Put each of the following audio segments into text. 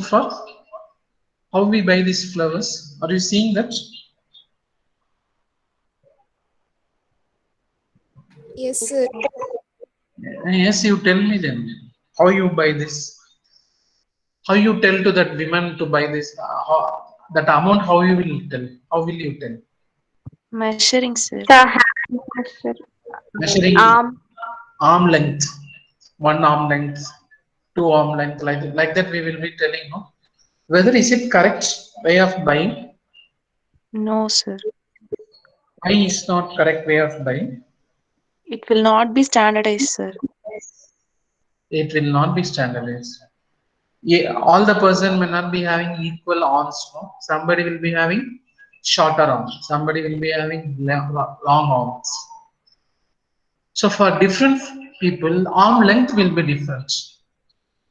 for how we buy these flowers? Are you seeing that? Yes, sir. Yes, you tell me then. How you buy this? How you tell to that woman to buy this? That amount, how you will tell? How will you tell? Measuring, sir. The hand measure, Measuring arm. arm length, one arm length, two arm length, like that we will be telling, no? Whether is it correct way of buying? No, sir. Why is not correct way of buying? It will not be standardized, sir. It will not be standardized. Yeah, all the person may not be having equal arms. No? Somebody will be having shorter arms. Somebody will be having long arms. So for different people, arm length will be different.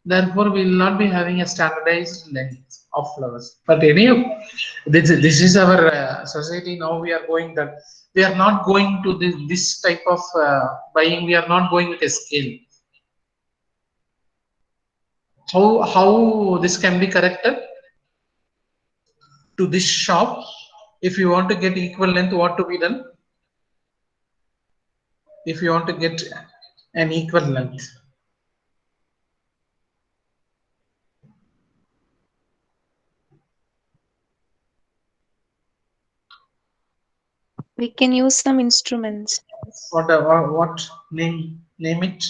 Therefore, we will not be having a standardized length of flowers. But anyway, this is our society now. We are going that we are not going to this type of buying. We are not going with a scale. How this can be corrected to this shop? If you want to get equal length, what to be done? If you want to get an equal length, We can use some instruments. what name it?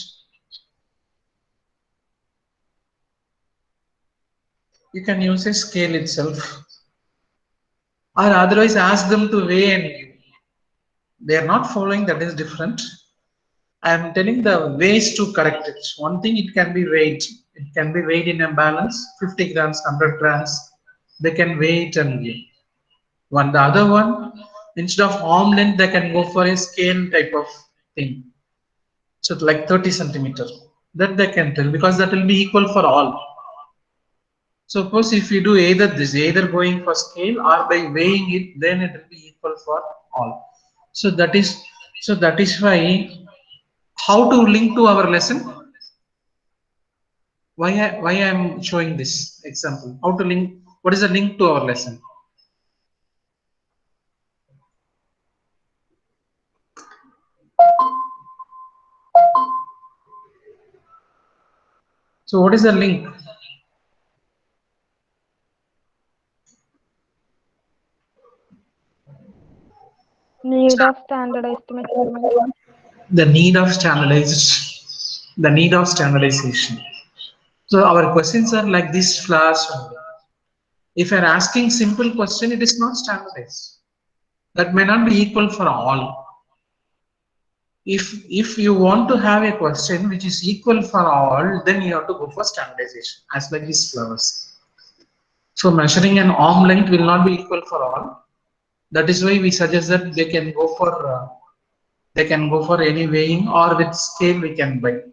You can use a scale itself, or otherwise ask them to weigh and give. They are not following. That is different. I am telling the ways to correct it. One thing, it can be weighed. It can be weighed in a balance, 50 grams, 100 grams. They can weigh it and give. The other one, instead of arm length, they can go for a scale type of thing. So like 30 centimeter. That they can tell, because that will be equal for all. Suppose if you do either this, either going for scale or by weighing it, then it will be equal for all. So that is why, how to link to our lesson. Why I am showing this example? How to link? What is the link to our lesson? So what is the link? Need of standardized measurement. The need of the need of standardization. So our questions are like these flowers only. If you're asking simple question, it is not standardized. That may not be equal for all. If you want to have a question which is equal for all, then you have to go for standardization, as like these flowers. So measuring an arm length will not be equal for all. That is why we suggest that they can go for any weighing, or with scale we can buy.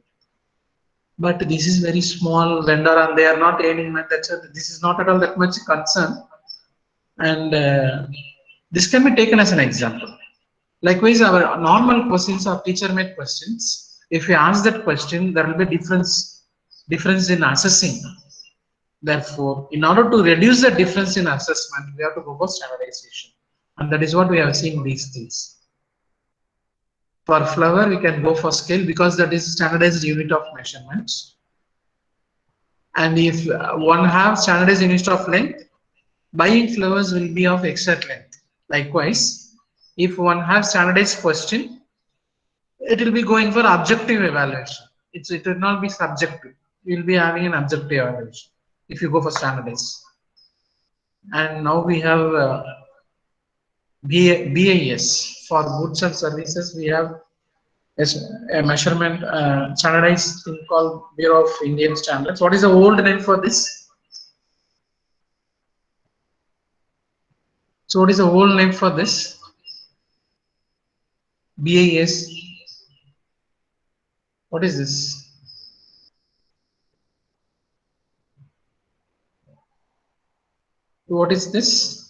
But this is very small vendor and they are not earning much. This is not at all that much concern, and this can be taken as an example. Likewise, our normal questions are teacher-made questions. If you ask that question, there will be difference in assessing. Therefore, in order to reduce the difference in assessment, we have to go for standardization, and that is what we have seen these things. For flower, we can go for scale because that is standardized unit of measurements. And if one have standardized unit of length, buying flowers will be of exact length. Likewise, if one has standardized question, it will be going for objective evaluation. It will not be subjective. You will be having an objective evaluation if you go for standardized. And now we have BIS for goods and services. We have a measurement standardized thing called Bureau of Indian Standards. What is the old name for this? So what is the old name for this? BIS. What is this? What is this?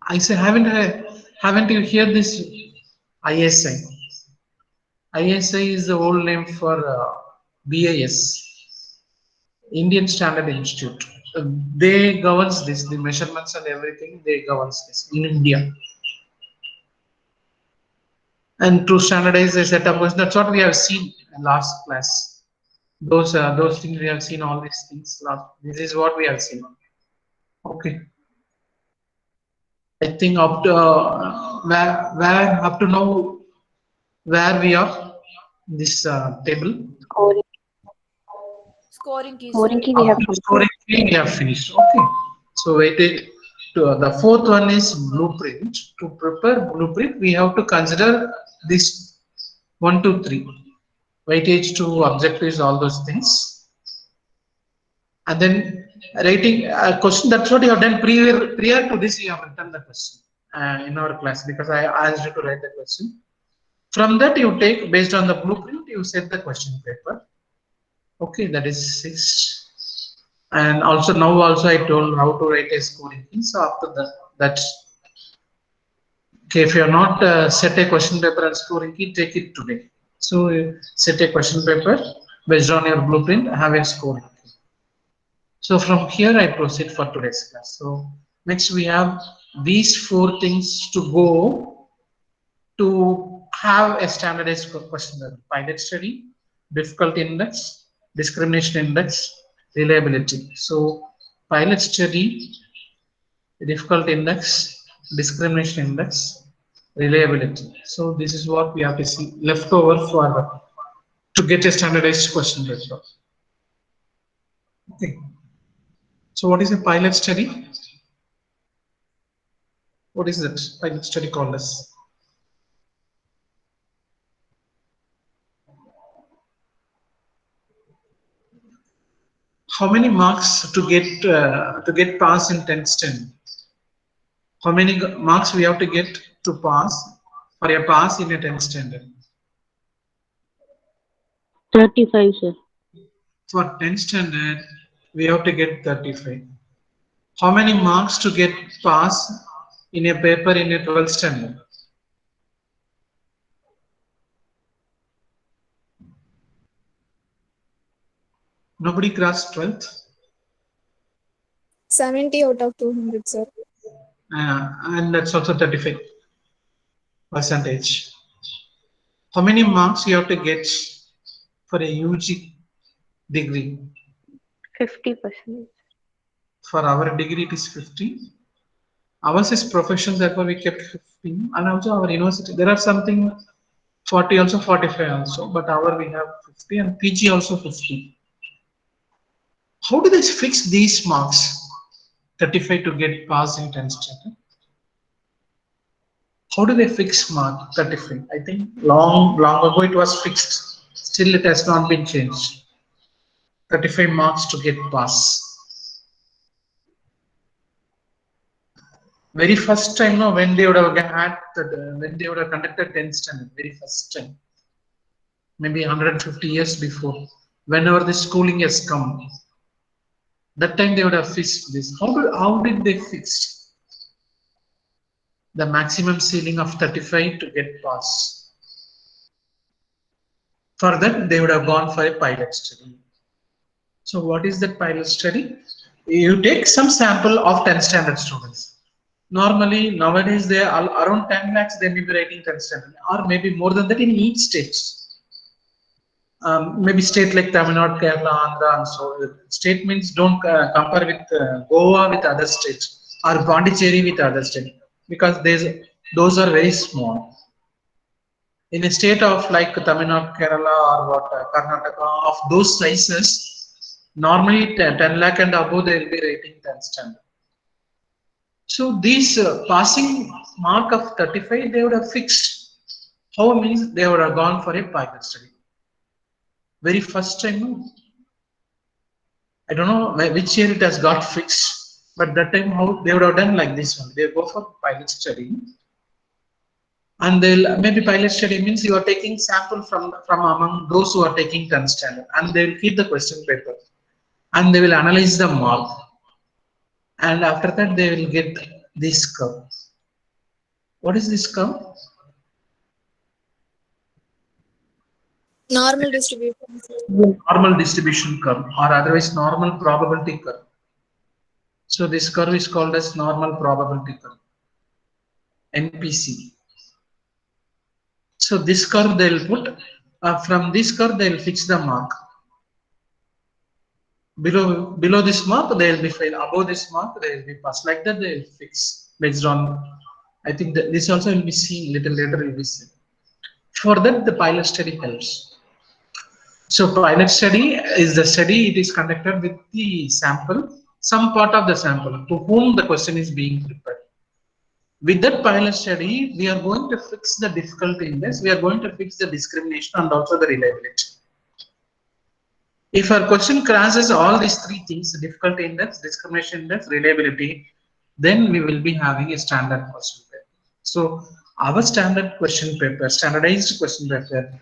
I say, haven't you heard this? ISI. ISI is the old name for BIS. Indian Standard Institute. They governs this, the measurements and everything. They governs this in India. And to standardize a set of questions, that's what we have seen in last class. Those things we have seen, all these things. This is what we have seen. Okay. I think up to where up to now where we are in this table. Scoring key, Scoring sir. key we have Scoring key we have finished. Okay. So wait. The fourth one is blueprint. To prepare blueprint, we have to consider this 1, 2, 3. Weightage to objectives, all those things. And then writing a question. That's what you have done prior to this. You have written the question in our class because I asked you to write the question. From that you take, based on the blueprint, you set the question paper. Okay, that is 6. And also now also I told how to write a scoring key. So after that's okay. If you are not set a question paper and scoring key, take it today. So set a question paper based on your blueprint, have a scoring key. So from here I proceed for today's class. So next we have these 4 things to go to have a standardized question paper: pilot study, difficulty index, discrimination index, reliability. So pilot study, difficulty index, discrimination index, reliability. So this is what we have to see left over for to get a standardized question paper. Okay. So what is a pilot study? What is that pilot study called as? How many marks to get pass in 10 STEM? How many marks we have to get to pass for a pass in a 10 standard? 35, sir. For 10 standard, we have to get 35. How many marks to get pass in a paper in a 12th standard? Nobody crossed 12th? 70 out of 200, sir. And that's also 35%. How many marks you have to get for a UG degree? 50%. For our degree, it is 50. Ours is professional, therefore we kept 15. And also our university, there are something 40 also, 45 also, but our we have 50 and PG also 50. How do they fix these marks? 35 to get pass in 10th standard. How do they fix mark 35? I think long ago it was fixed. Still it has not been changed. 35 marks to get pass. Very first time, no, when they would have when they would have conducted 10th standard, very first time, maybe 150 years before, whenever the schooling has come, that time they would have fixed this. How did they fix the maximum ceiling of 35 to get pass? For that, they would have gone for a pilot study. So what is that pilot study? You take some sample of 10th standard students. Normally, nowadays, they are around 10 lakhs, they may be writing 10th standard, or maybe more than that in each state. Maybe state like Tamil Nadu, Kerala, Andhra, and so. State means don't compare with Goa with other states, or Pondicherry with other states, because those are very small. In a state of like Tamil Nadu, Kerala, or what Karnataka, of those sizes, normally 10 lakh and above they will be rating 10th standard. So these passing mark of 35, they would have fixed. How means they would have gone for a pilot study. Very first time, I don't know which year it has got fixed, but that time how they would have done like this one. They go for pilot study, and they'll maybe pilot study means you are taking sample from among those who are taking 10th standard, and they will keep the question paper, and they will analyze the mark, and after that they will get this curve. What is this curve? Normal distribution, sir. Normal distribution curve, or otherwise normal probability curve. So this curve is called as normal probability curve, NPC. So this curve they'll put, from this curve they'll fix the mark. Below this mark they'll be fail. Above this mark they'll be pass. Like that they'll fix based on. I think that this also will be seen little later. Will be seen. For that the pilot study helps. So pilot study is the study. It is conducted with the sample, some part of the sample to whom the question is being prepared. With that pilot study, we are going to fix the difficulty index. We are going to fix the discrimination and also the reliability. If our question crosses all these three things, difficulty index, discrimination index, reliability, then we will be having a standard question paper. So our standard question paper, standardized question paper,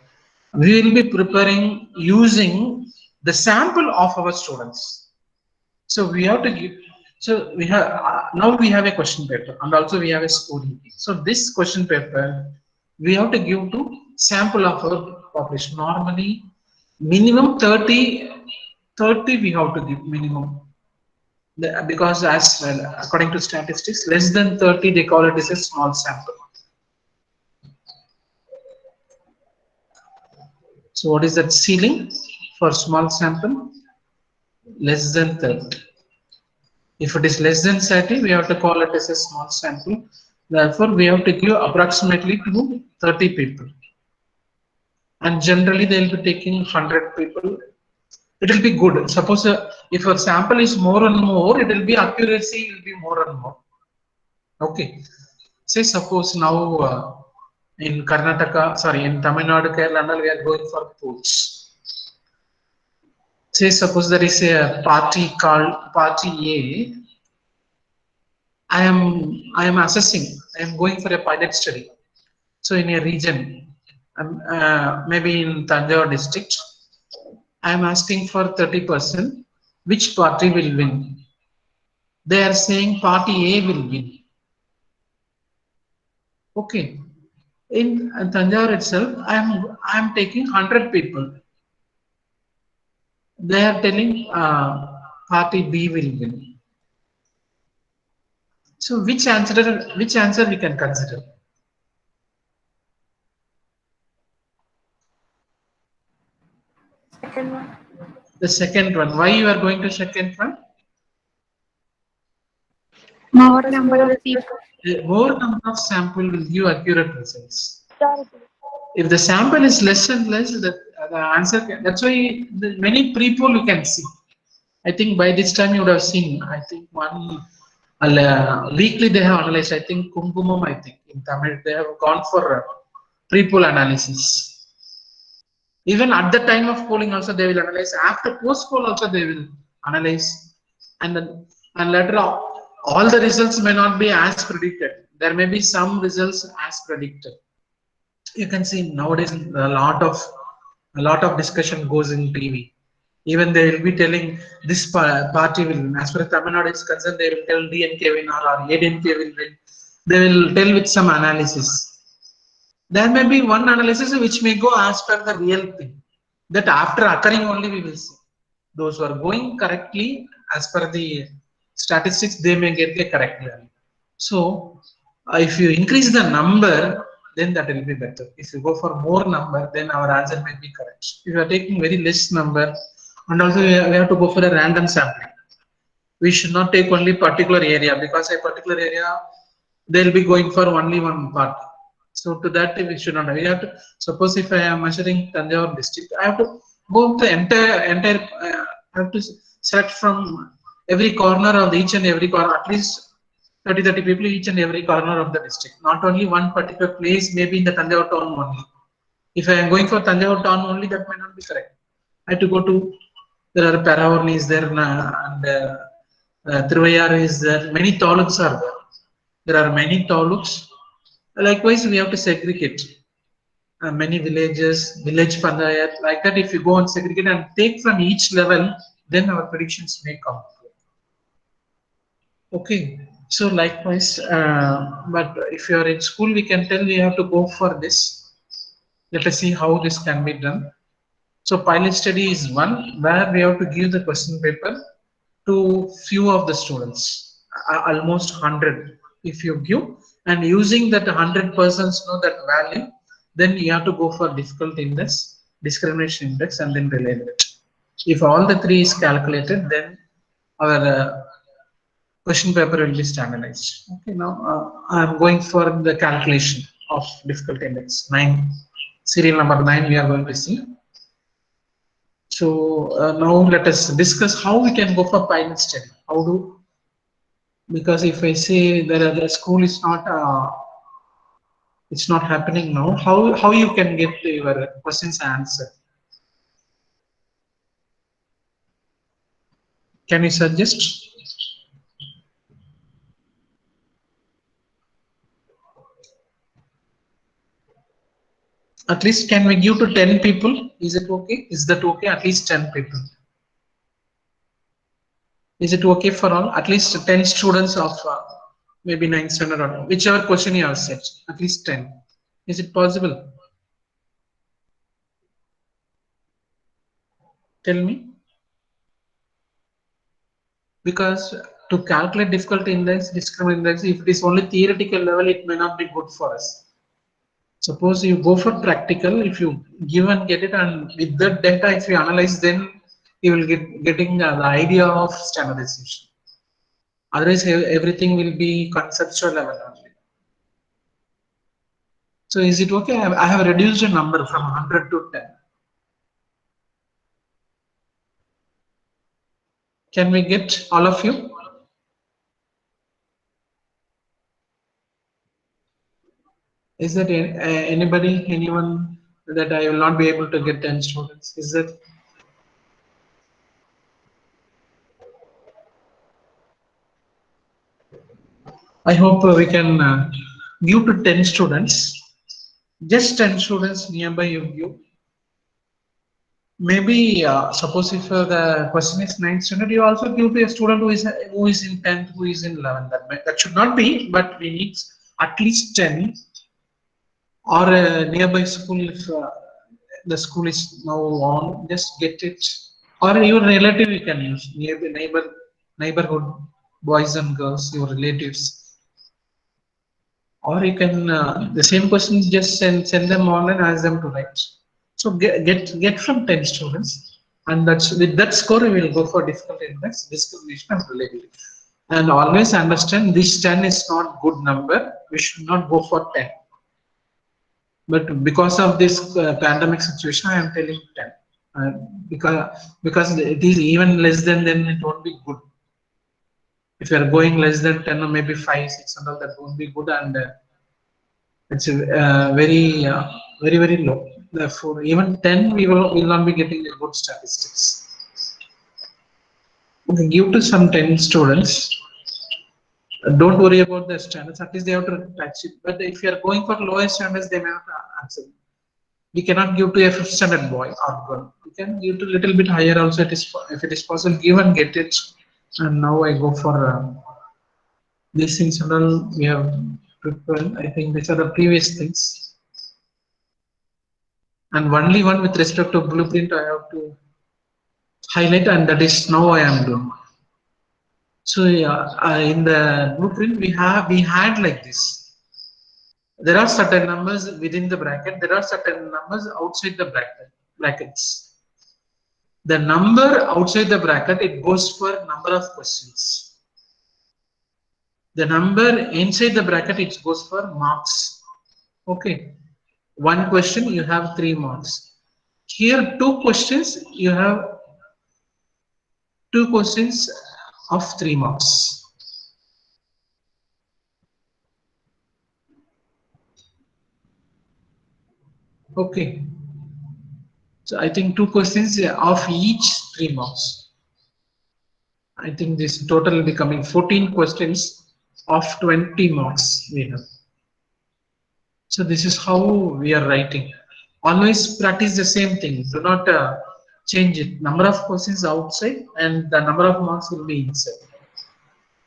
we will be preparing using the sample of our students. So we have to give, so we have, now we have a question paper and also we have a scoring. So this question paper, we have to give to sample of our population. Normally, minimum 30 we have to give minimum. Because as well, according to statistics, less than 30 they call it as a small sample. So what is that ceiling for small sample? Less than 30. If it is less than 30, we have to call it as a small sample. Therefore, we have to give approximately to 30 people. And generally, they will be taking 100 people. It will be good. Suppose if a sample is more and more, it will be accuracy will be more and more. Okay. Say suppose now in Karnataka, sorry, in Tamil Nadu, Kerala, we are going for pools. Say suppose there is a party called Party A. I am assessing. I am going for a pilot study. So in a region, maybe in Tanjore district, I am asking for 30%. Which party will win? They are saying Party A will win. Okay. In Tanjore itself, I am taking 100 people. They are telling Party B will win. So which answer we can consider? Second one. The second one. Why you are going to second one? More number of people. The more number of sample will give accurate results. If the sample is less and less, the answer can, that's why many pre-poll you can see. I think by this time you would have seen, I think one weekly they have analyzed, I think Kumkumam, I think in Tamil, they have gone for pre-poll analysis. Even at the time of polling also they will analyze, after post-poll also they will analyze, and later on, all the results may not be as predicted. There may be some results as predicted. You can see nowadays a lot of discussion goes in TV. Even they will be telling this party will win. As far as Tamil Nadu is concerned, they will tell DNK win or ADNK will win. They will tell with some analysis. There may be one analysis which may go as per the real thing. That after occurring only we will see. Those who are going correctly as per the statistics, they may get the correct value. So if you increase the number, then that will be better. If you go for more number, then our answer may be correct. If you are taking very less number, and also we have to go for a random sampling. We should not take only particular area, because a particular area they will be going for only one part. So to that we should not. We have to, suppose if I am measuring Tanjore district, I have to go to the entire. I have to select from every corner of each and every corner, at least 30 people each and every corner of the district. Not only one particular place, maybe in the Tanjore town only. If I am going for Tanjore town only, that may not be correct. I have to go to, there are Paravarni is there, and Thiruvayar is there. Many taluks are there. There are many taluks. Likewise, we have to segregate many villages, village panchayat, like that. If you go and segregate and take from each level, then our predictions may come. Okay, so likewise, but if you are in school, we can tell we have to go for this. Let us see how this can be done. So pilot study is one where we have to give the question paper to few of the students, almost 100 if you give, and using that 100 persons know that value, then you have to go for difficulty index, discrimination index, and then relate it. If all the three is calculated, then our question paper will be standardized. Okay, now I'm going for the calculation of difficulty index 9, serial number 9 we are going to see. So now let us discuss how we can go for pilot study. How do, because if I say that the school is not it's not happening now, how you can get your questions answered? Can you suggest? At least can we give to 10 people? Is it okay? Is that okay? At least 10 people. Is it okay for all? At least 10 students of maybe 9th standard or whichever question you have set. At least 10. Is it possible? Tell me. Because to calculate difficulty index, discriminant index, if it is only theoretical level, it may not be good for us. Suppose you go for practical, if you give and get it, and with that data, if you analyze, then you will getting the idea of standardization. Otherwise, everything will be conceptual level only. So is it okay? I have reduced a number from 100 to 10. Can we get all of you? Is that anybody, anyone that I will not be able to get 10 students? Is that? I hope we can give to 10 students. Just 10 students nearby you give. Maybe suppose if the question is 9th standard, you also give to a student who is in 10th, who is in 11th. That should not be, but we need at least 10, or a nearby school if the school is now on, just get it, or your relative you can use, neighborhood boys and girls, your relatives, or you can the same question just send them online, ask them to write. So get from 10 students, and that's with that score we will go for difficulty index, discrimination, and reliability. And always understand this 10 is not good number. We should not go for 10. But because of this pandemic situation, I am telling 10. Because it is even less than, then it won't be good. If you are going less than 10 or maybe 5, 6 and all, that won't be good, and it's very very low. Therefore, even 10 we will not be getting a good statistics. Okay, give to some 10 students. Don't worry about the standards. At least they have to touch it. But if you are going for lower standards, they may not answer. We cannot give to a 5th standard boy or girl. We can give to a little bit higher also. It is, if it is possible, give and get it. And now I go for these things and all we have prepared. I think these are the previous things. And only one with respect to blueprint I have to highlight, and that is now I am doing. So yeah, in the blueprint we had like this. There are certain numbers within the bracket. There are certain numbers outside the brackets. The number outside the bracket, it goes for number of questions. The number inside the bracket, it goes for marks. Okay. One question, you have 3 marks. Here, 2 questions, you have 2 questions of 3 marks. Okay. So I think 2 questions of each 3 marks. I think this total will be coming 14 questions of 20 marks we have. So this is how we are writing. Always practice the same thing. Do not change it. Number of questions outside and the number of marks will be inside.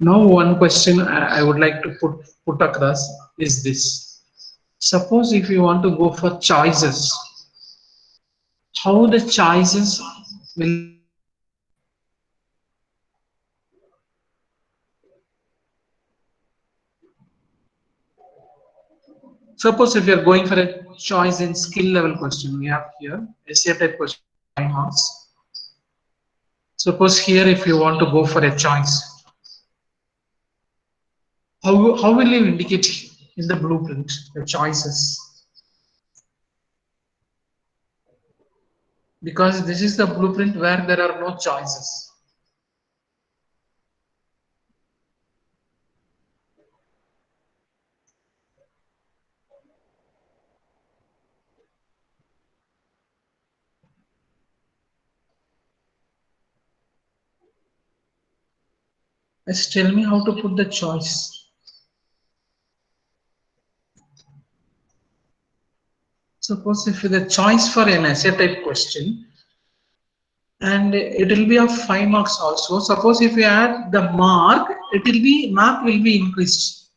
Now one question I would like to put across is this. Suppose if you want to go for choices, how the choices will. Suppose if you are going for a choice in skill level question, we have here essay type question, 5 marks. Suppose here if you want to go for a choice, how will you indicate in the blueprint the choices? Because this is the blueprint where there are no choices. Just tell me how to put the choice. Suppose if the choice for an essay type question, and it will be of 5 marks also. Suppose if you add the mark, mark will be increased.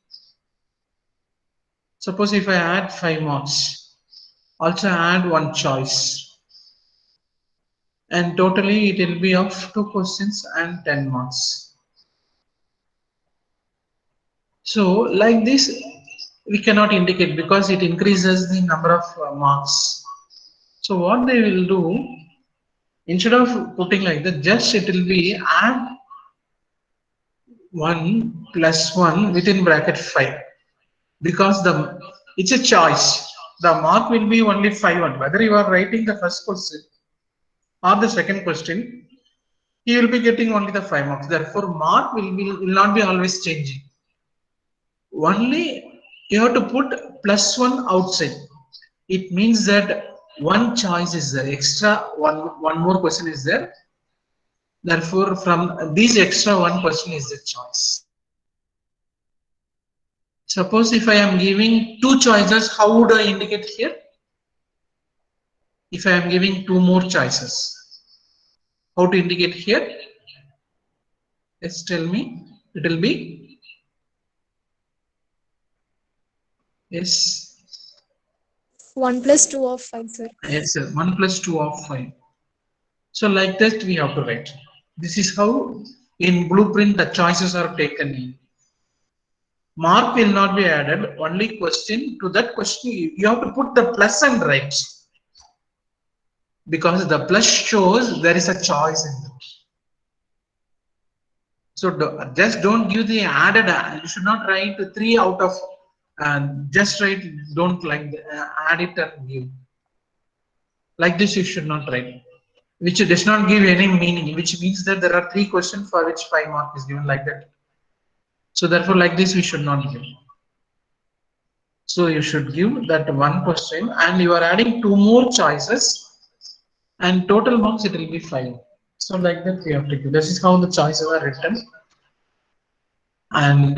Suppose if I add 5 marks, also add one choice, and totally it will be of 2 questions and 10 marks. So like this, we cannot indicate because it increases the number of marks. So what they will do, instead of putting like that, just it will be add 1 plus 1 within bracket 5, because it's a choice. The mark will be only 5 1. Whether you are writing the first question or the second question, you will be getting only the 5 marks. Therefore, mark will not be always changing. Only you have to put plus 1 outside. It means that one choice is there, extra one more question is there. Therefore, from these extra 1 question is the choice. Suppose if I am giving 2 choices, how would I indicate here? If I am giving 2 more choices, how to indicate here? Let's tell me. It will be yes. 1 plus 2 of 5, sir. Yes, sir. 1 plus 2 of 5. So like that we have to write. This is how in blueprint the choices are taken in. Mark will not be added. Only question, to that question you have to put the plus and write, because the plus shows there is a choice in it. So just don't give the added. You should not write 3 out of. Just write. Don't like add it and give. Like this you should not write, which does not give any meaning. Which means that there are 3 questions for which 5 mark is given like that. So therefore, like this we should not give. So you should give that 1 question, and you are adding 2 more choices, and total marks it will be 5. So like that we have to give. This is how the choices are written, and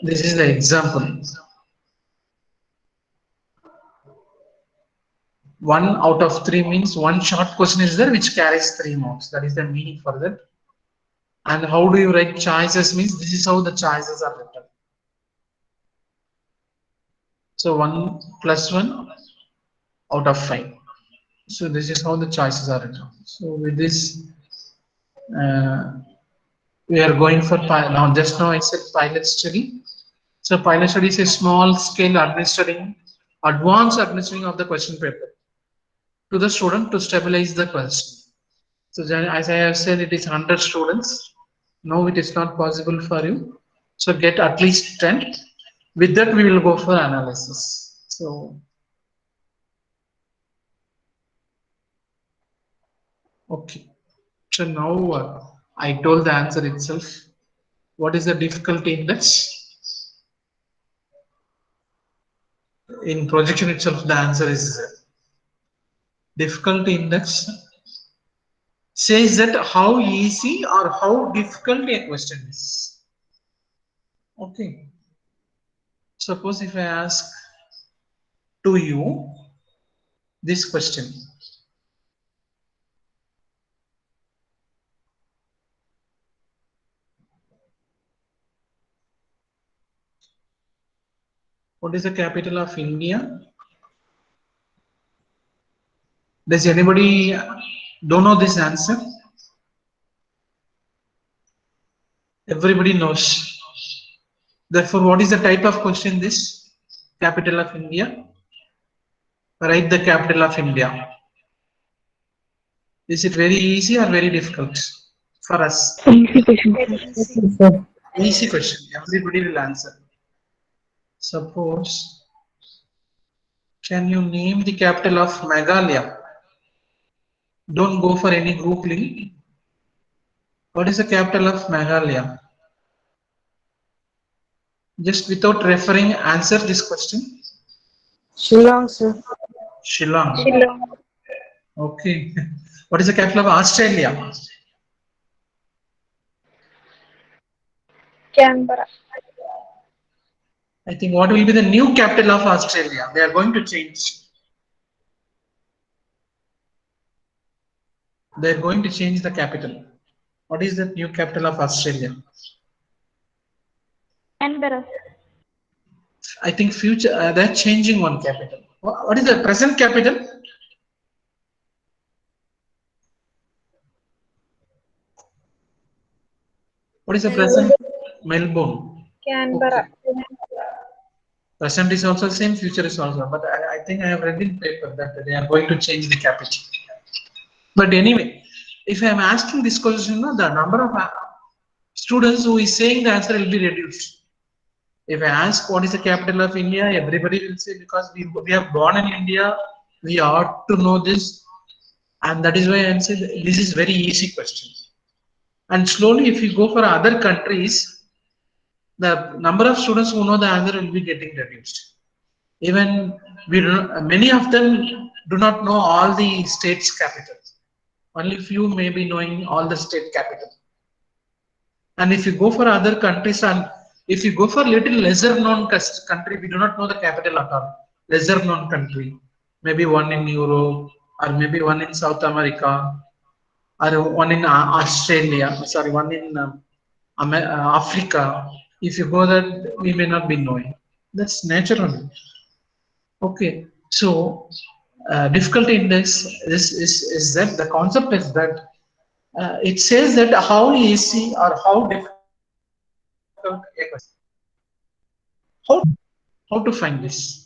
this is the example. 1 out of 3 means 1 short question is there which carries 3 marks. That is the meaning for that. And how do you write choices means this is how the choices are written. So 1 plus 1 out of 5. So this is how the choices are written. So with this, we are going for now. Just now I said pilot study. So pilot study is a small scale administering, advanced administering of the question paper to the student to stabilize the question. So as I have said, it is 100 students. No, it is not possible for you. So get at least 10. With that, we will go for analysis. So, okay. So now I told the answer itself. What is the difficulty index? In projection itself, the answer is difficulty index says that how easy or how difficult a question is. Okay. Suppose if I ask to you this question. What is the capital of India? Does anybody don't know this answer? Everybody knows. Therefore, what is the type of question this? Capital of India. Write the capital of India. Is it very easy or very difficult for us? Easy question, sir. Easy question. Everybody will answer. Suppose, can you name the capital of Meghalaya? Don't go for any Googling. What is the capital of Meghalaya? Just without referring, answer this question. Shillong, sir. Shillong. Shillong. Okay. What is the capital of Australia? Canberra. I think what will be the new capital of Australia? They are going to change. They are going to change the capital. What is the new capital of Australia? Canberra. I think future they're changing one capital. What is the present capital? What is the present? Melbourne. Canberra. Okay. Present is also same, future is also, but I think I have read in paper that they are going to change the capital. But anyway, if I am asking this question, the number of students who is saying the answer will be reduced. If I ask what is the capital of India, everybody will say because we are born in India, we ought to know this, and that is why I am saying this is very easy question. And slowly, if you go for other countries, the number of students who know the answer will be getting reduced. Even many of them do not know all the states' capitals. Only few may be knowing all the state capital. And if you go for other countries, and if you go for little lesser known country, we do not know the capital at all. Lesser known country, maybe one in Europe, or maybe one in South America, or one in Australia. Sorry, one in Africa. If you go there, we may not be knowing. That's natural. Okay, so difficulty index is that the concept is that it says that how easy or how difficult a question. How to find this?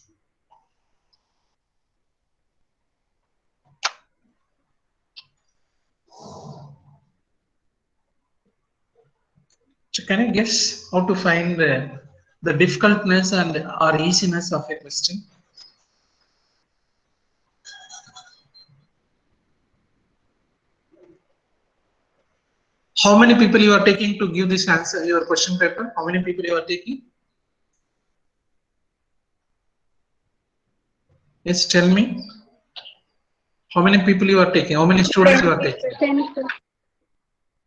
So can I guess how to find the difficultness and or easiness of a question? How many people you are taking to give this answer, your question paper? How many people you are taking? Yes, tell me. How many people you are taking? How many students you are taking? 10, sir.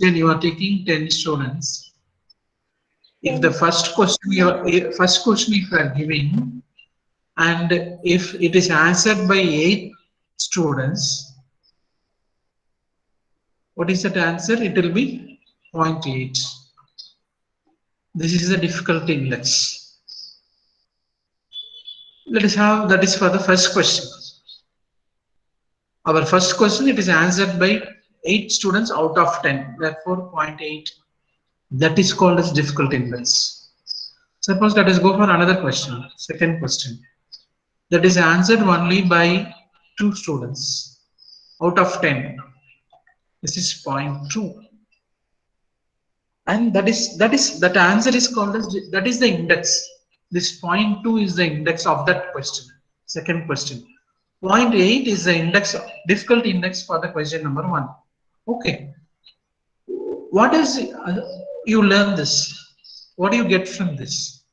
Then you are taking 10 students. If the first question you are giving, and if it is answered by 8 students, what is that answer? It will be 0.8. This is the difficulty index. Let us have that is for the first question. Our first question, it is answered by 8 students out of 10, therefore 0.8. That is called as difficulty index. Suppose let us go for another question, second question. That is answered only by 2 students out of 10. This is 0.2. And that answer is called as, that is the index. This 0.2 is the index of that question, second question. 0.8 is the index, difficulty index for the question number 1. Okay. What is you learn this? What do you get from this?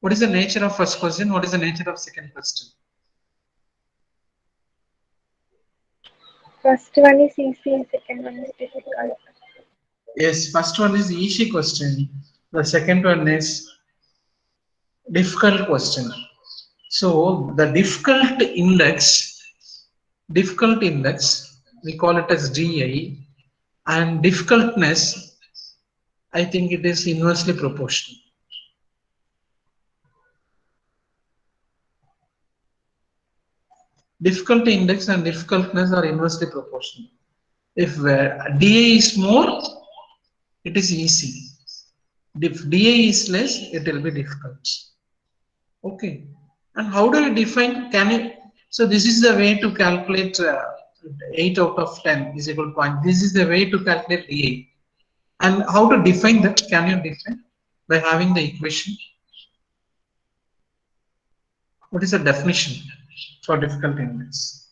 What is the nature of first question? What is the nature of second question? First one is easy, second one is difficult. Yes, first one is easy question. The second one is difficult question. So the difficult index, we call it as DI, and difficultness, I think it is inversely proportional. difficulty index and difficultness are inversely proportional. If DA is more, it is easy. If DA is less, it will be difficult. Okay. And how do you define? Can you? So this is the way to calculate 8 out of 10 is equal to point. This is the way to calculate DA. And how to define that? Can you define by having the equation? What is the definition for difficulty index?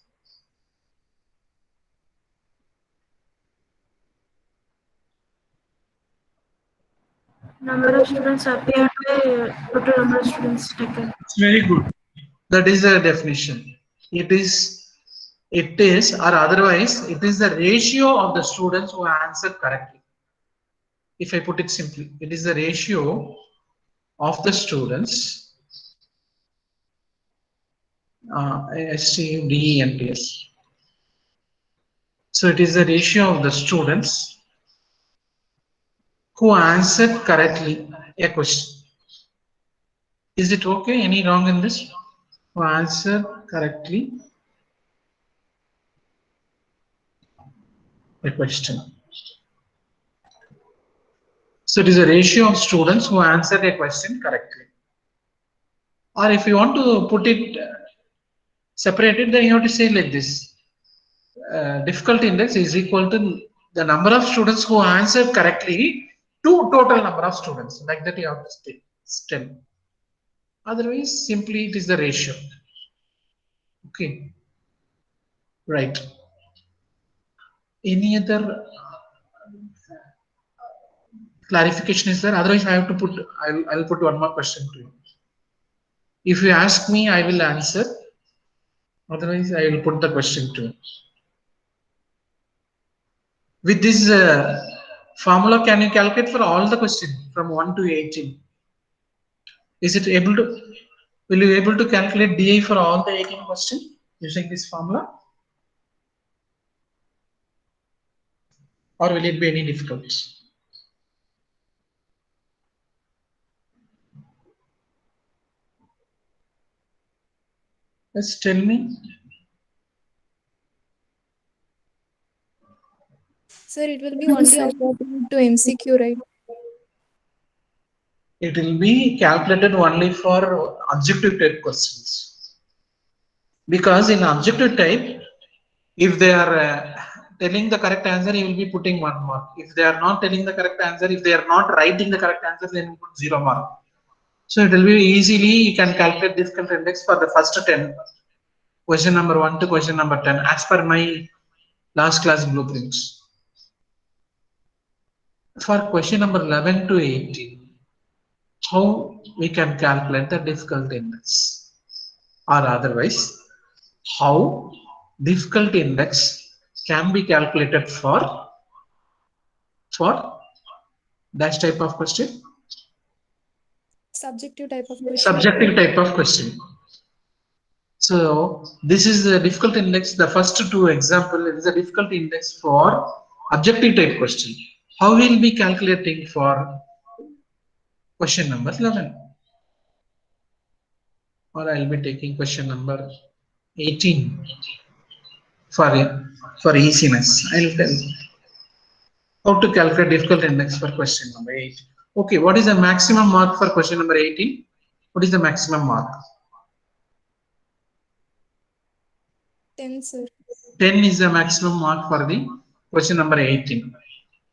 Number of students appeared by total number of students taken. It's very good. That is the definition. It is, or otherwise, it is the ratio of the students who answered correctly. If I put it simply, it is the ratio of the students, STUDENTS. So it is the ratio of the students who answered correctly a question. Is it okay? Any wrong in this? Who answered correctly a question. So it is a ratio of students who answered a question correctly. Or if you want to put it separated, then you have to say like this. Difficulty index is equal to the number of students who answered correctly to total number of students. Like that you have to stem. Otherwise, simply it is the ratio. Okay. Right. Any other clarification is there? Otherwise, I have to put. I'll put one more question to you. If you ask me, I will answer. Otherwise, I will put the question to you. With this formula, can you calculate for all the questions from 1 to 18? Is it able to? Will you able to calculate DA for all the 18 questions using this formula? Or will it be any difficult? Just tell me. Sir, it will be only according to MCQ, right? It will be calculated only for objective type questions. Because in objective type, if they are telling the correct answer, you will be putting 1 mark. If they are not telling the correct answer, if they are not writing the correct answer, then you put 0 mark. So it will be easily, you can calculate difficulty index for the first 10. Question number 1 to question number 10 as per my last class blueprints. For question number 11 to 18, how we can calculate the difficulty index, or otherwise, how difficulty index can be calculated for dash type of question? Subjective type of question. Subjective type of question. So this is the difficulty index. The first 2 example is the difficulty index for objective type question. How we will be calculating for question number 11? Or I will be taking question number 18 for easiness. I will tell you how to calculate difficulty index for question number 18. Okay, what is the maximum mark for question number 18? What is the maximum mark? 10, sir. 10 is the maximum mark for the question number 18.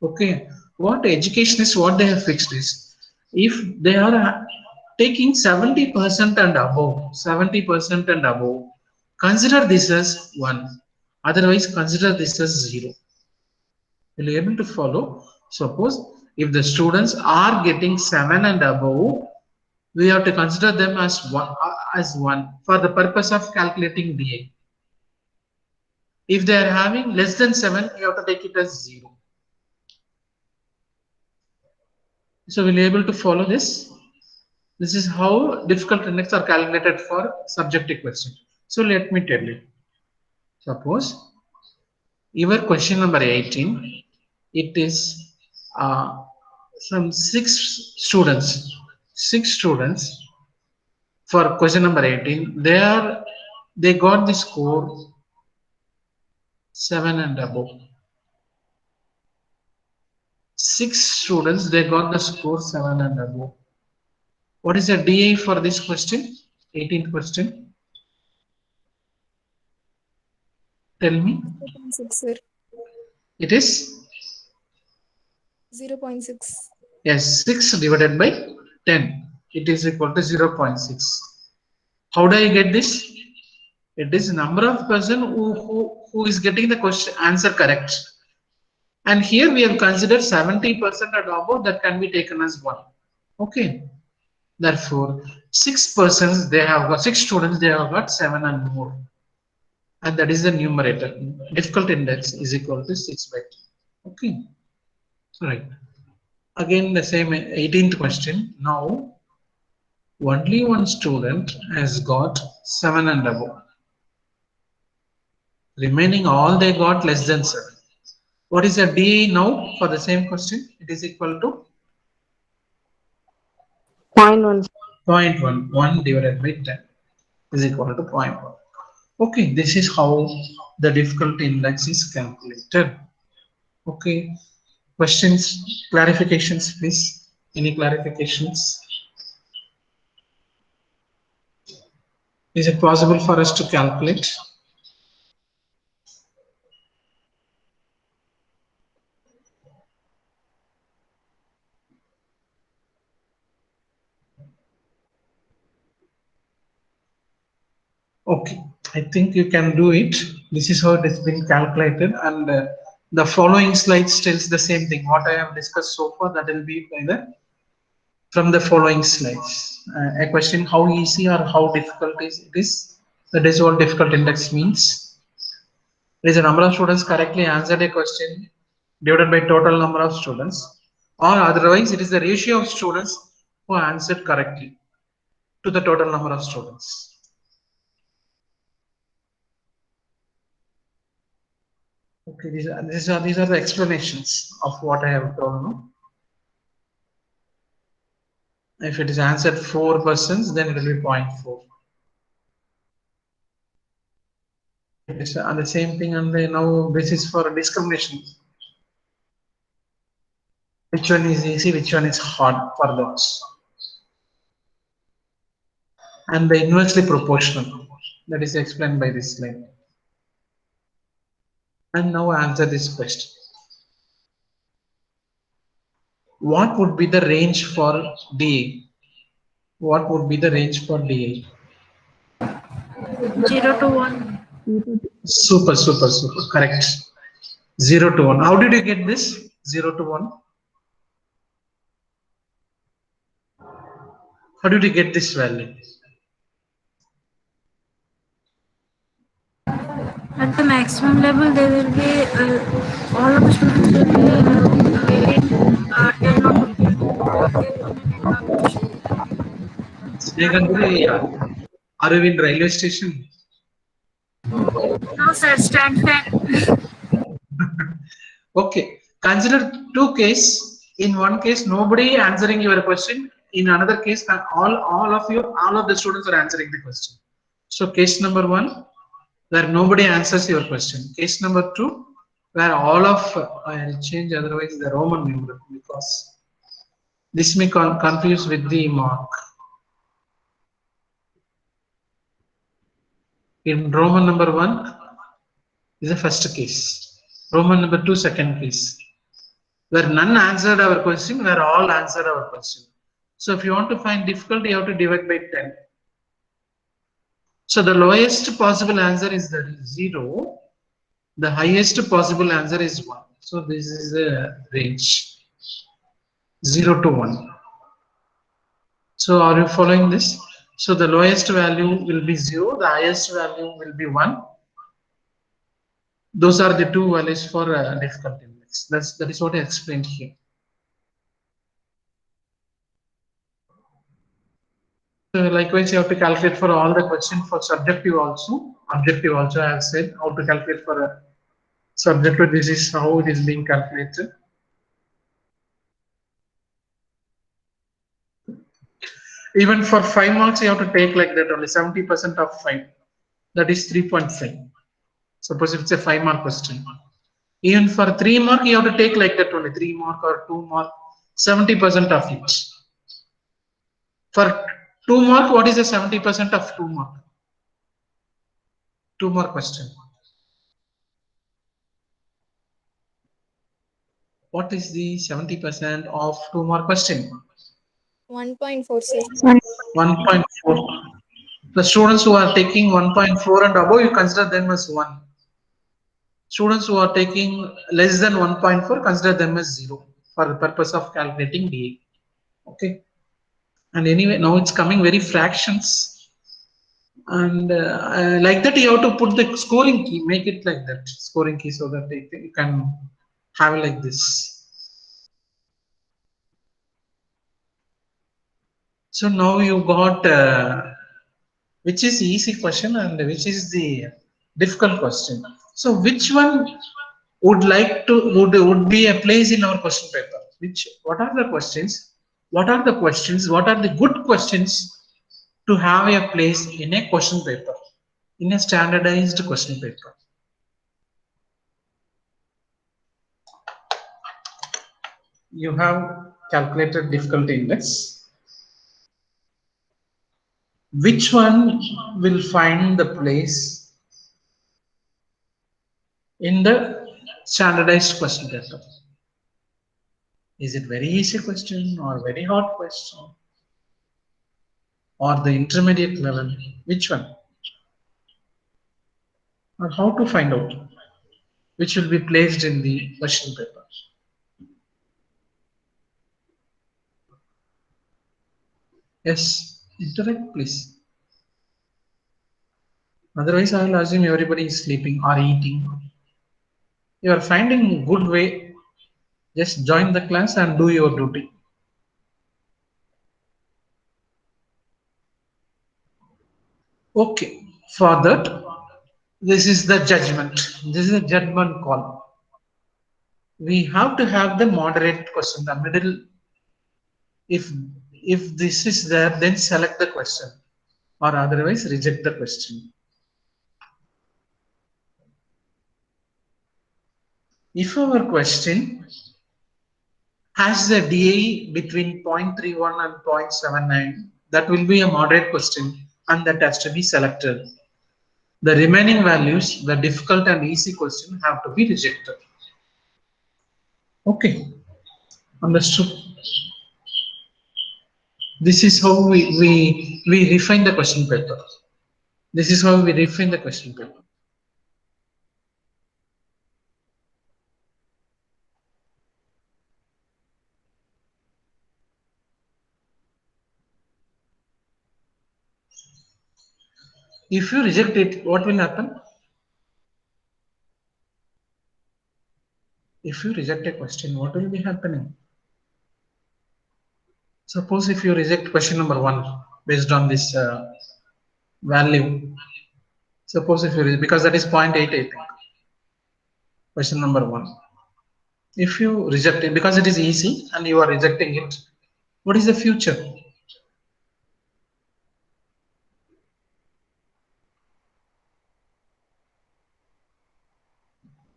Okay, what educationists, what they have fixed is, if they are taking 70% and above, 70% and above, consider this as 1. Otherwise, consider this as 0. Will you able to follow? Suppose if the students are getting 7 and above, we have to consider them as 1 for the purpose of calculating DA. If they are having less than 7, you have to take it as 0. So will you able to follow this? This is how difficult index are calculated for subjective question. So let me tell you. Suppose your question number 18, it is some 6 students. 6 students for question number 18. They are they got the score 7 and above. 6 students, they got the score 7 and above. What is the DA for this question? 18th question. Tell me. 0.6, sir. It is? 0.6. Yes, 6 divided by 10. It is equal to 0.6. How do I get this? It is number of person who is getting the question answer correct. And here we have considered 70% and above, that can be taken as 1. Okay. Therefore, 6 persons, they have got 6 students, they have got 7 and more. And that is the numerator. Difficult index is equal to 6 by 2. Okay. Right. Again, the same 18th question. Now, only one student has got 7 and above. Remaining all they got less than 7. What is the DA now for the same question? It is equal to 0.1. 0.1. 1 divided by 10 is equal to 0.1. Okay, this is how the difficulty index is calculated. Okay, questions, clarifications, please. Any clarifications? Is it possible for us to calculate? Okay, I think you can do it. This is how it has been calculated, and the following slides tells the same thing. What I have discussed so far, that will be by the from the following slides. A question: how easy or how difficult is it is? That is what difficult index means. It is the number of students correctly answered a question divided by total number of students, or otherwise it is the ratio of students who answered correctly to the total number of students. Okay, these are the explanations of what I have told you. If it is answered 4 persons, then it will be 0.4. It is the same thing, and now this is for discrimination. Which one is easy, which one is hard for those? And the inversely proportional, that is explained by this slide. And now answer this question. What would be the range for DA? What would be the range for DA? 0 to 1. Super, correct. 0 to 1. How did you get this? 0 to 1. How did you get this value? At the maximum level, there will be all of the students will be getting 10 or 15. Arvind railway station. No, sir, stand fan. Okay, consider 2 cases. In one case, nobody answering your question. In another case, all of the students are answering the question. So case number 1, where nobody answers your question. Case number 2, where all of I'll change otherwise the Roman numeral, because this may confuse with the mark. In Roman number 1 is the first case. Roman number 2, second case. Where none answered our question, where all answered our question. So if you want to find difficulty, you have to divide by 10. So the lowest possible answer is the 0. The highest possible answer is 1. So this is the range. 0 to 1. So are you following this? So the lowest value will be 0. The highest value will be 1. Those are the 2 values for difficulty index. That is what I explained here. So likewise, you have to calculate for all the questions for subjective also. Objective also, I have said how to calculate for a subjective. This is how it is being calculated. Even for 5 marks, you have to take like that only 70% of 5. that is 3.5. Suppose if it's a 5-mark question. Even for 3 mark, you have to take like that only, 3 mark or 2 mark, 70% of it. For 2 mark, what is the 70% of 2 mark? 2 mark question. What is the 70% of 2 mark question? 1.4, sir. 1.4. The students who are taking 1.4 and above, you consider them as 1. Students who are taking less than 1.4, consider them as 0 for the purpose of calculating DA. Okay. And anyway, now it's coming very fractions. And like that, you have to put the scoring key, make it like that, scoring key, so that you can have it like this. So now you got which is the easy question and which is the difficult question. So which one would like to would be a place in our question paper? What are the questions? What are the questions? What are the good questions to have a place in a question paper, in a standardized question paper? You have calculated difficulty index. Which one will find the place in the standardized question paper? Is it very easy question or very hard question or the intermediate level? Which one? Or how to find out which will be placed in the question paper? Yes, interact please. Otherwise, I will assume everybody is sleeping or eating. You are finding a good way. Just join the class and do your duty. Okay, for that, this is the judgment. This is a judgment call. We have to have the moderate question, the middle. If this is there, then select the question, or otherwise reject the question. If our question has a DAE between 0.31 and 0.79, that will be a moderate question and that has to be selected. The remaining values, the difficult and easy question, have to be rejected. Okay, understood. This is how we refine the question paper. This is how we refine the question paper. If you reject it, what will happen? If you reject a question, what will be happening? Suppose if you reject question number 1 based on this value. Suppose if you because that is 0.8, I think. Question number 1. If you reject it because it is easy and you are rejecting it, what is the future?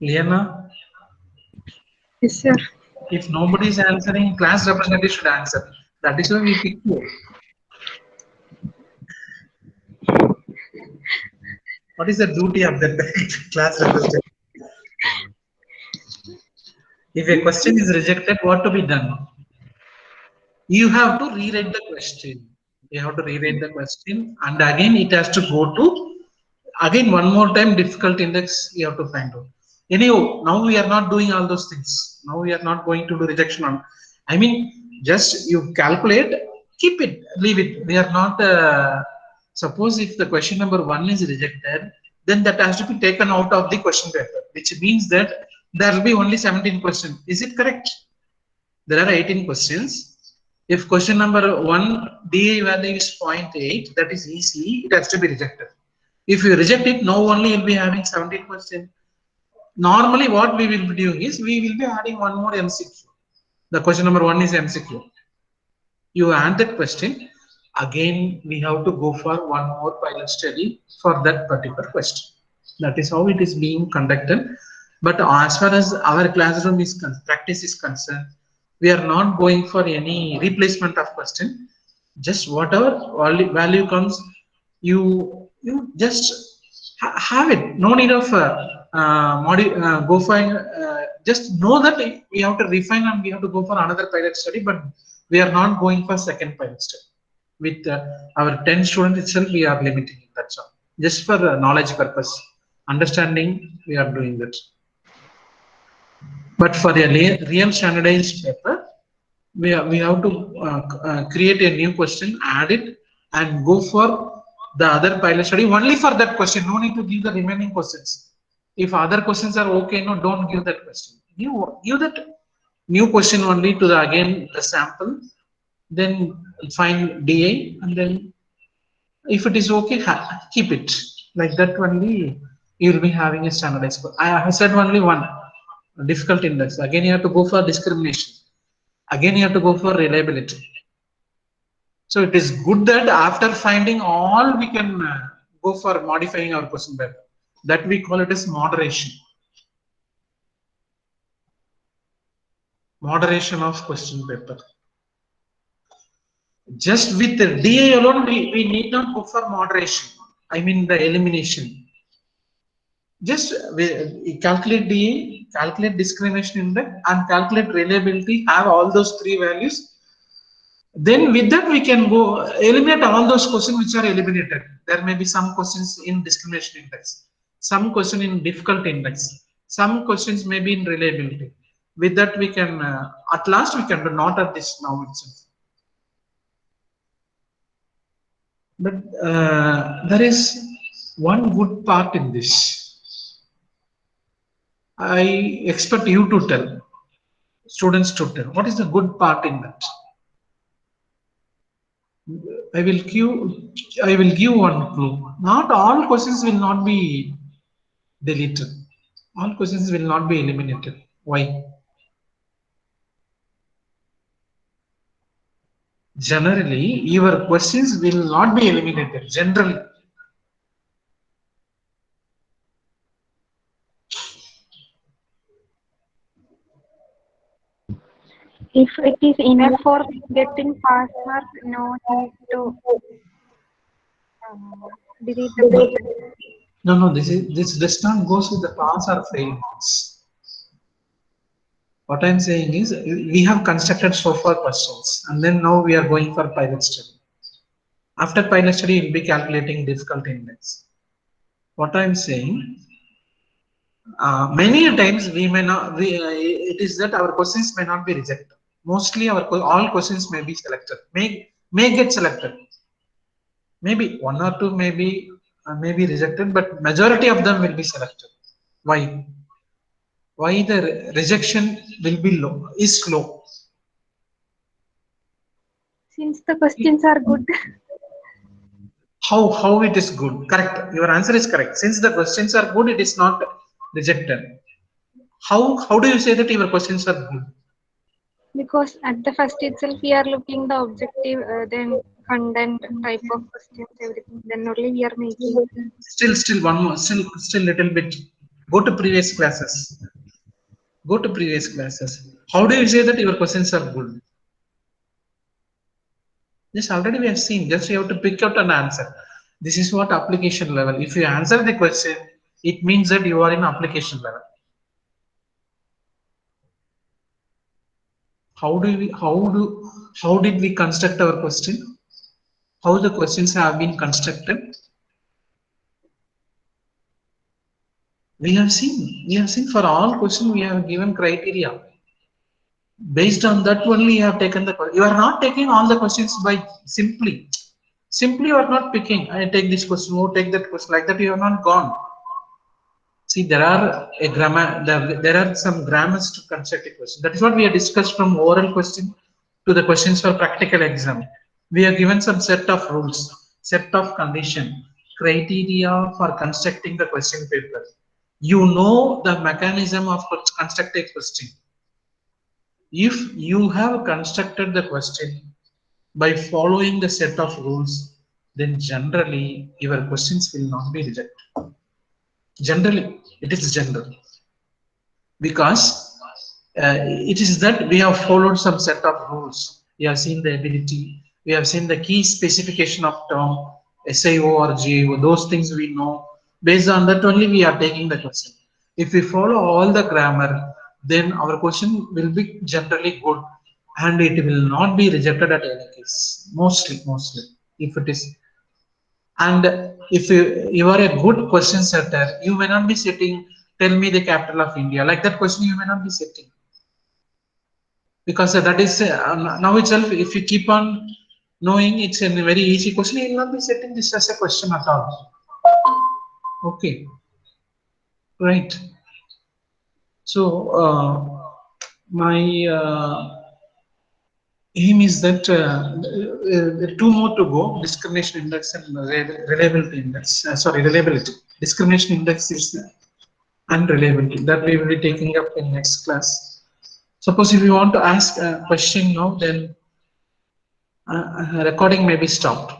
Liana? Yes, sir. If nobody is answering, class representative should answer. That is why we pick you. What is the duty of the class representative? If a question is rejected, what to be done? You have to rewrite the question. You have to rewrite the question, and again it has to go to again one more time difficult index. You have to find out. Anyhow, now we are not doing all those things. Now we are not going to do rejection on. I mean, just you calculate, keep it, leave it. We are not. Suppose if the question number 1 is rejected, then that has to be taken out of the question paper, which means that there will be only 17 questions. Is it correct? There are 18 questions. If question number 1 DA value is 0.8, that is easy, it has to be rejected. If you reject it, now only you'll be having 17 questions. Normally, what we will be doing is we will be adding one more MCQ. The question number 1 is MCQ. You add that question. again we have to go for one more pilot study for that particular question. That is how it is being conducted. But as far as our classroom is practice is concerned, we are not going for any replacement of question. Just whatever value comes, you just have it. No need of go for. Just know that we have to refine and we have to go for another pilot study, but we are not going for second pilot study. With our 10 students itself, we are limiting it. That's all. Just for knowledge purpose, understanding, we are doing that. But for a real standardized paper, we have to create a new question, add it, and go for the other pilot study only for that question. No need to give the remaining questions. If other questions are okay, no, don't give that question. Give that new question only to the again the sample, then find DA, and then if it is okay, keep it like that. Only you will be having a standardized. I have said only one difficult index. Again, you have to go for discrimination. Again, you have to go for reliability. So it is good that after finding all, we can go for modifying our question paper. That we call it as moderation. Moderation of question paper. Just with the DA alone, we need not go for moderation. I mean the elimination. Just we calculate DA, calculate discrimination index, and calculate reliability, have all those three values. Then with that we can go eliminate all those questions which are eliminated. There may be some questions in discrimination index, some question in difficult index, some questions may be in reliability. With that we can, at last we can do, not at this now itself. But there is one good part in this. I expect you to tell, students to tell, what is the good part in that? I will give one clue. Not all questions will not be deleted. All questions will not be eliminated. Why? Generally, your questions will not be eliminated. Generally. If it is enough for getting pass mark, no need to delete the question. No. This does not goes with the pass or fail marks. What I'm saying is we have constructed so far questions, and then now we are going for pilot study. After pilot study, we'll be calculating difficulty index. What I'm saying, many times we may not. It is that our questions may not be rejected. Mostly all questions may be selected. May get selected. Maybe one or two may be rejected, but majority of them will be selected. Why? Why the rejection will be low? Is low. Since the questions are good. How it is good? Correct. Your answer is correct. Since the questions are good, it is not rejected. How do you say that your questions are good? Because at the first itself we are looking the objective, then content, type of questions, everything. Then only we are making. Still one more. Still little bit. Go to previous classes. Go to previous classes. How do you say that your questions are good? This already we have seen. Just you have to pick out an answer. This is what application level. If you answer the question, it means that you are in application level. How did we construct our question? How the questions have been constructed? We have seen for all questions we have given criteria. Based on that only you have taken the question. You are not taking all the questions by simply you are not picking. I take this question, or take that question, like that you have not gone. See, there are some grammars to construct a question. That is what we have discussed from oral question to the questions for practical exam. We are given some set of rules, set of condition, criteria for constructing the question paper. You know the mechanism of constructing a question. If you have constructed the question, by following the set of rules, then generally your questions will not be rejected. Generally, it is general, because it is that we have followed some set of rules. We have seen the ability, we have seen the key specification of term, SIO or GIO, those things we know. Based on that only we are taking the question. If we follow all the grammar, then our question will be generally good, and it will not be rejected at any case. Mostly, if it is. And if you are a good question setter, you may not be setting, tell me the capital of India. Like that question you may not be setting. Because that is now itself, if you keep on knowing it's a very easy question, you will not be setting this as a question at all. Okay. Right. So my aim is that two more to go: discrimination index and reliability index. Sorry, reliability. Discrimination index is and reliability, that we will be taking up in next class. Suppose if you want to ask a question now, then recording may be stopped.